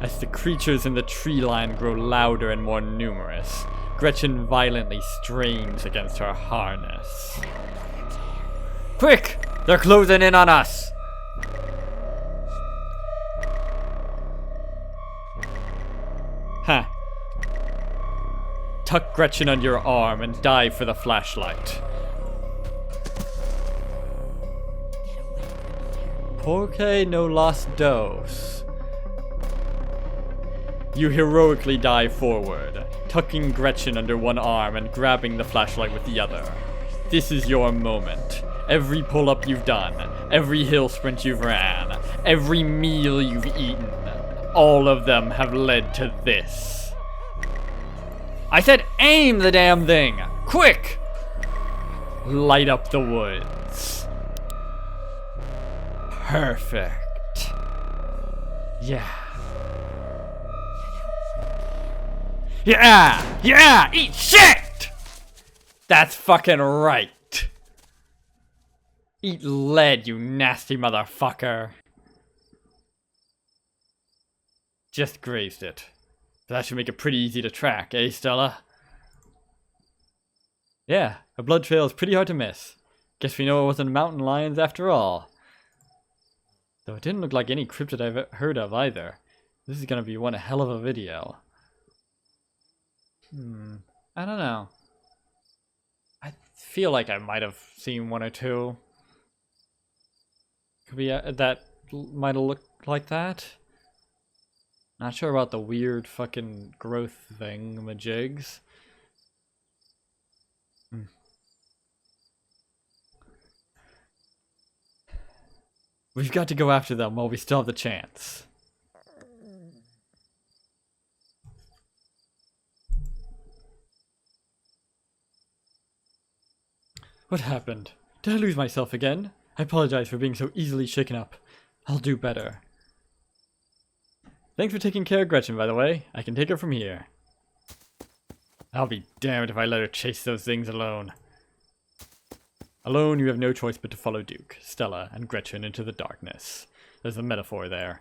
[SPEAKER 1] As the creatures in the tree line grow louder and more numerous, Gretchen violently strains against her harness. Quick! They're closing in on us! Huh. Tuck Gretchen under your arm and dive for the flashlight. Porque no los dos. You heroically dive forward, tucking Gretchen under one arm and grabbing the flashlight with the other. This is your moment. Every pull-up you've done, every hill sprint you've ran, every meal you've eaten, all of them have led to this. I said aim the damn thing! Quick! Light up the woods. Perfect. Yeah. Yeah! Yeah! Eat shit! That's fucking right. Eat lead, you nasty motherfucker. Just grazed it. That should make it pretty easy to track, eh, Stella? Yeah, a blood trail is pretty hard to miss. Guess we know it wasn't mountain lions after all. Though it didn't look like any cryptid I've heard of either. This is gonna be one hell of a video. I don't know. I feel like I might have seen one or two. Could be that might have looked like that. Not sure about the weird fucking growth thing, majigs. We've got to go after them while we still have the chance. What happened? Did I lose myself again? I apologize for being so easily shaken up. I'll do better. Thanks for taking care of Gretchen, by the way. I can take her from here. I'll be damned if I let her chase those things alone. Alone, you have no choice but to follow Duke, Stella, and Gretchen into the darkness. There's a metaphor there.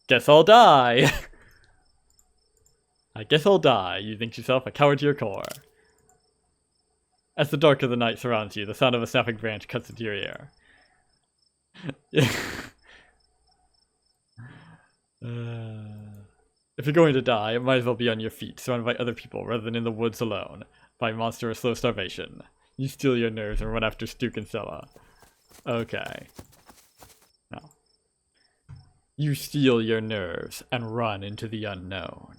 [SPEAKER 1] Guess I'll die! I guess I'll die, you think yourself a coward to your core. As the dark of the night surrounds you, the sound of a snapping branch cuts into your ear. If you're going to die, it might as well be on your feet, surrounded by other people rather than in the woods alone, by monster or slow starvation. You steal your nerves and run after Duke and Stella. Okay. No. You steal your nerves and run into the unknown.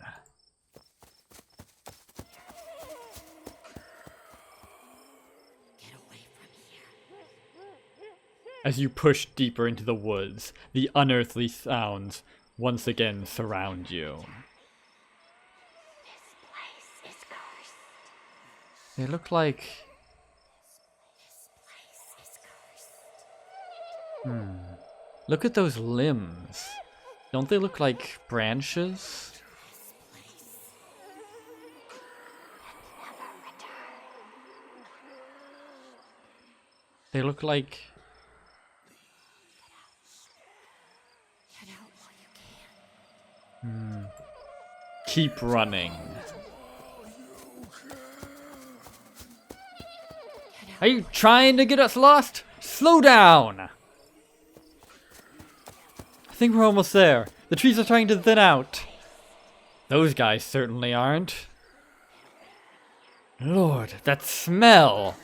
[SPEAKER 1] As you push deeper into the woods, the unearthly sounds once again surround you.
[SPEAKER 3] This place is cursed.
[SPEAKER 1] They look like...
[SPEAKER 3] This place is cursed.
[SPEAKER 1] Look at those limbs. Don't they look like branches?
[SPEAKER 3] This place can never return.
[SPEAKER 1] They look like...
[SPEAKER 3] Get out while you can.
[SPEAKER 1] Keep running. Are you trying to get us lost? Slow down! I think we're almost there. The trees are starting to thin out. Those guys certainly aren't. Lord, that smell!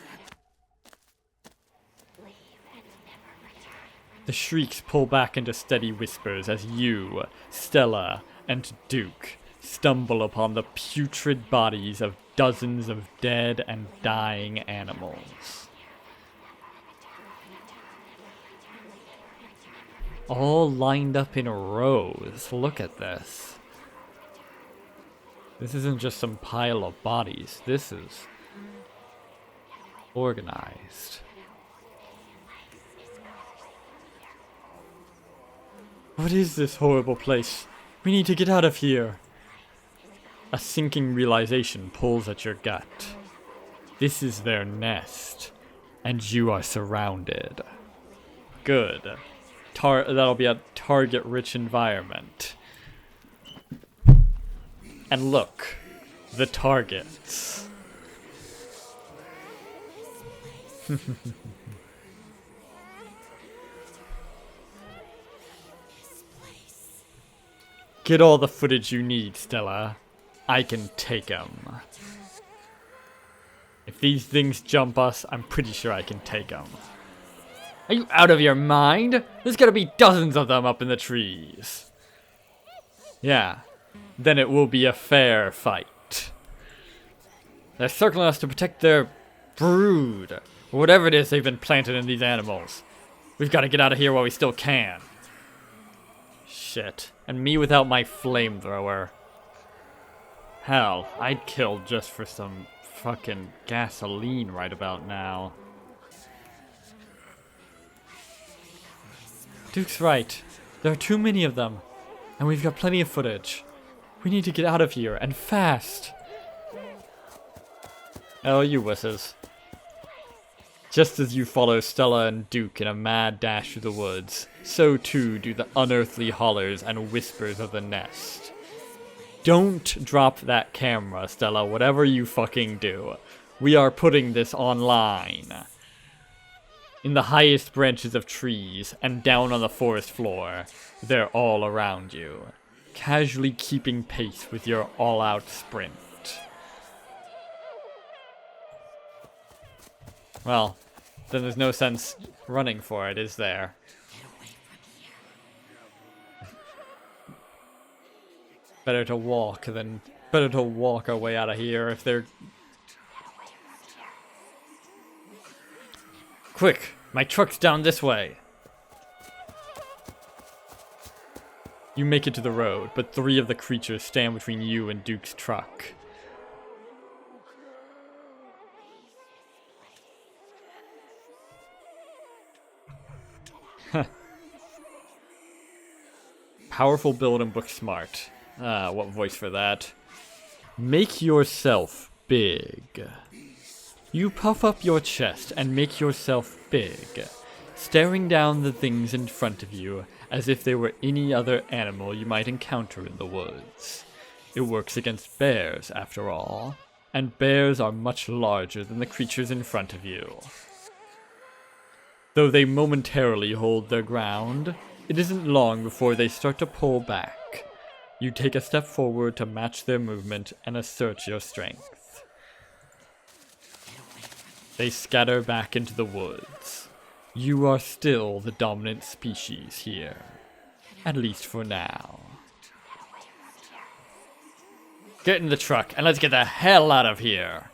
[SPEAKER 3] Leave and never return.
[SPEAKER 1] The shrieks pull back into steady whispers as you, Stella, and Duke stumble upon the putrid bodies of dozens of dead and dying animals. All lined up in rows. Look at this. This isn't just some pile of bodies. This is organized. What is this horrible place? We need to get out of here. A sinking realization pulls at your gut. This is their nest, and you are surrounded. Good. That'll be a target-rich environment. And look, the targets. Get all the footage you need, Stella. I can take them. If these things jump us, I'm pretty sure I can take them. Are you out of your mind? There's gotta be dozens of them up in the trees. Yeah. Then it will be a fair fight. They're circling us to protect their brood. Or whatever it is they've been planted in these animals. We've got to get out of here while we still can. Shit. And me without my flamethrower. Hell, I'd kill just for some fucking gasoline right about now. Duke's right. There are too many of them. And we've got plenty of footage. We need to get out of here, and fast. Oh, you wusses. Just as you follow Stella and Duke in a mad dash through the woods, so too do the unearthly hollers and whispers of the nest. Don't drop that camera, Stella, whatever you fucking do. We are putting this online. In the highest branches of trees and down on the forest floor, they're all around you, casually keeping pace with your all-out sprint. Well, then there's no sense running for it, is there? Better to walk our way out of here if they're... Quick! My truck's down this way! You make it to the road, but 3 of the creatures stand between you and Duke's truck. Powerful build and book smart. Ah, what voice for that? Make yourself big. You puff up your chest and make yourself big, staring down the things in front of you as if they were any other animal you might encounter in the woods. It works against bears, after all, and bears are much larger than the creatures in front of you. Though they momentarily hold their ground, it isn't long before they start to pull back. You take a step forward to match their movement and assert your strength. They scatter back into the woods. You are still the dominant species here. At least for now. Get in the truck and let's get the hell out of here.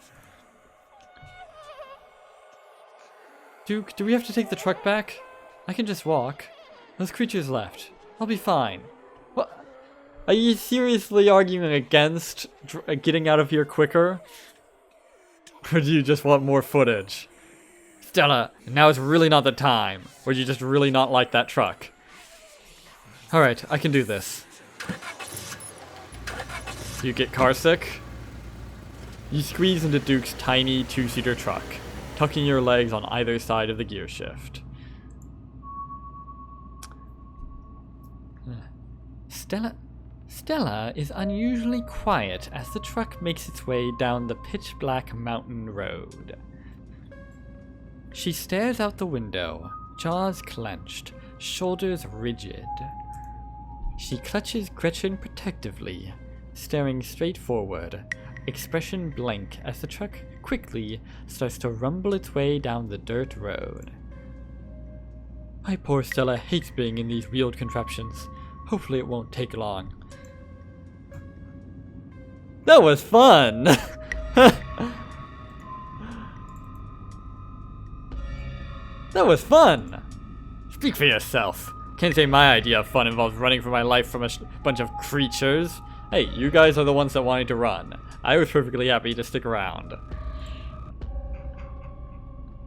[SPEAKER 1] Duke, do we have to take the truck back? I can just walk. Those creatures left. I'll be fine. What? Are you seriously arguing against getting out of here quicker? Or do you just want more footage? Stella, now is really not the time. Or do you just really not like that truck? Alright, I can do this. You get car sick? You squeeze into Duke's tiny 2-seater truck, tucking your legs on either side of the gear shift. Stella is unusually quiet as the truck makes its way down the pitch-black mountain road. She stares out the window, jaws clenched, shoulders rigid. She clutches Gretchen protectively, staring straight forward, expression blank as the truck quickly starts to rumble its way down the dirt road. My poor Stella hates being in these wheeled contraptions. Hopefully it won't take long. That was fun! That was fun! Speak for yourself. Can't say my idea of fun involves running for my life from a bunch of creatures. Hey, you guys are the ones that wanted to run. I was perfectly happy to stick around.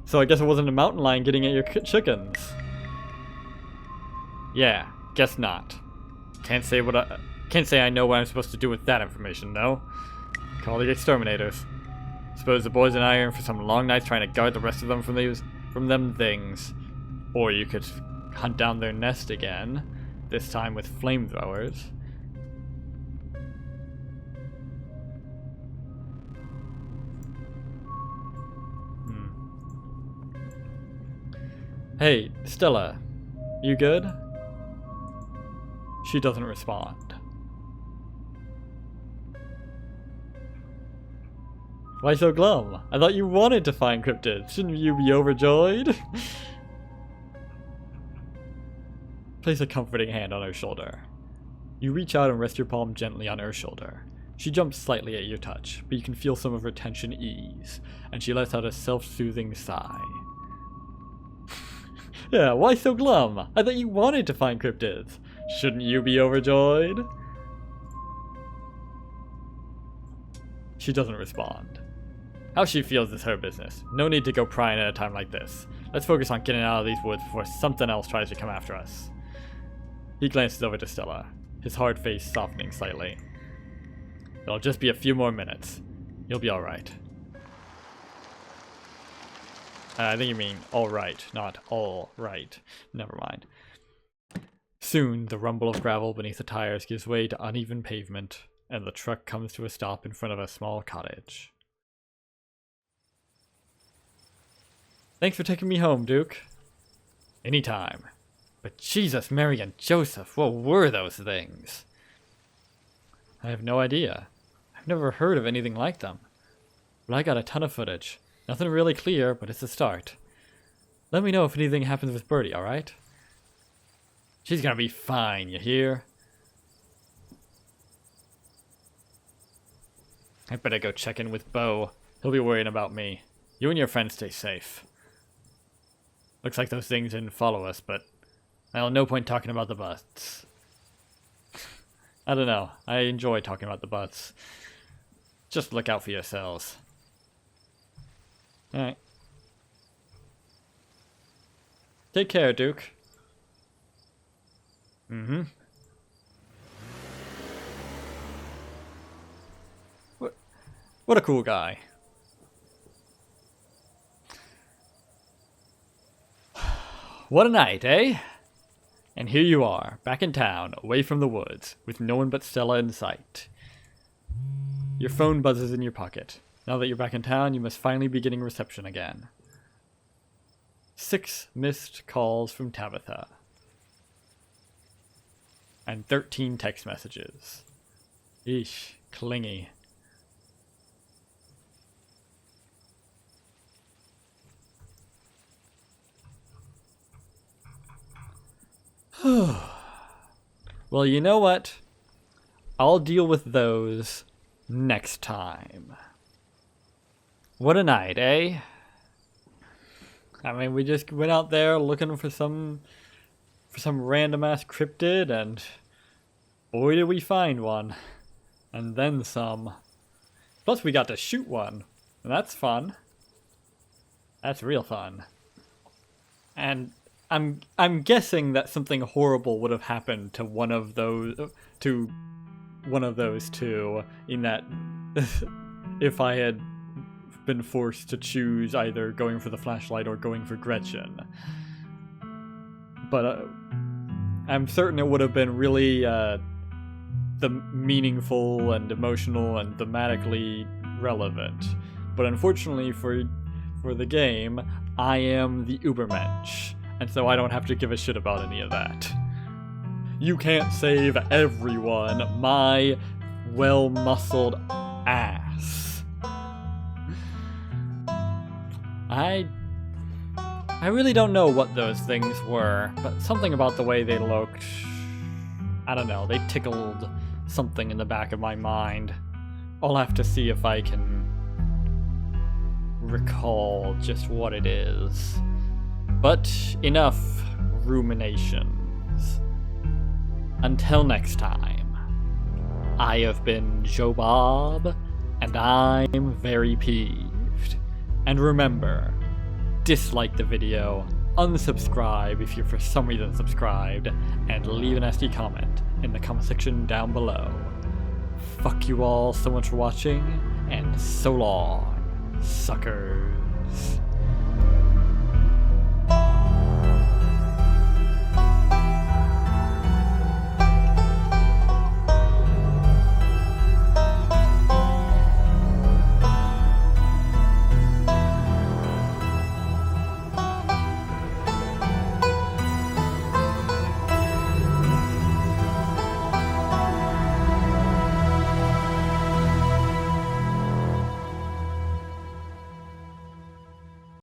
[SPEAKER 1] So I guess it wasn't a mountain lion getting at your chickens. Yeah, guess not. Can't say I know what I'm supposed to do with that information, though. Call the exterminators. Suppose the boys and I are in for some long nights trying to guard the rest of them from them things. Or you could hunt down their nest again, this time with flamethrowers. Hey, Stella, you good? She doesn't respond. Why so glum? I thought you wanted to find cryptids. Shouldn't you be overjoyed? Place a comforting hand on her shoulder. You reach out and rest your palm gently on her shoulder. She jumps slightly at your touch, but you can feel some of her tension ease, and she lets out a self-soothing sigh. Yeah, why so glum? I thought you wanted to find cryptids. Shouldn't you be overjoyed? She doesn't respond. How she feels is her business. No need to go prying at a time like this. Let's focus on getting out of these woods before something else tries to come after us. He glances over to Stella, his hard face softening slightly. It'll just be a few more minutes. You'll be alright. I think you mean alright, not all right. Never mind. Soon, the rumble of gravel beneath the tires gives way to uneven pavement, and the truck comes to a stop in front of a small cottage. Thanks for taking me home, Duke. Anytime. But Jesus, Mary, and Joseph, what were those things? I have no idea. I've never heard of anything like them. But I got a ton of footage. Nothing really clear, but it's a start. Let me know if anything happens with Birdie, alright? She's gonna be fine, you hear? I better go check in with Bo. He'll be worrying about me. You and your friends stay safe. Looks like those things didn't follow us, but well, no point talking about the butts. I don't know. I enjoy talking about the butts. Just look out for yourselves. Alright. Take care, Duke. Mm-hmm. What a cool guy. What a night, eh? And here you are, back in town, away from the woods, with no one but Stella in sight. Your phone buzzes in your pocket. Now that you're back in town, you must finally be getting reception again. 6 missed calls from Tabitha. And 13 text messages. Eesh, clingy. Well, you know what? I'll deal with those next time. What a night, eh? I mean, we just went out there looking for some random ass cryptid, and boy did we find one. And then some. Plus we got to shoot one. And that's fun. That's real fun. And I'm guessing that something horrible would have happened to one of those two, in that if I had been forced to choose either going for the flashlight or going for Gretchen. But I'm certain it would have been really the meaningful and emotional and thematically relevant. But unfortunately for the game, I am the Ubermensch, and so I don't have to give a shit about any of that. You can't save everyone, my well-muscled ass. I really don't know what those things were, but something about the way they looked, I don't know, they tickled something in the back of my mind. I'll have to see if I can recall just what it is. But enough ruminations. Until next time, I have been Joe Bob, and I'm very peeved. And remember, dislike the video, unsubscribe if you're for some reason subscribed, and leave an nasty comment in the comment section down below. Fuck you all so much for watching, and so long, suckers.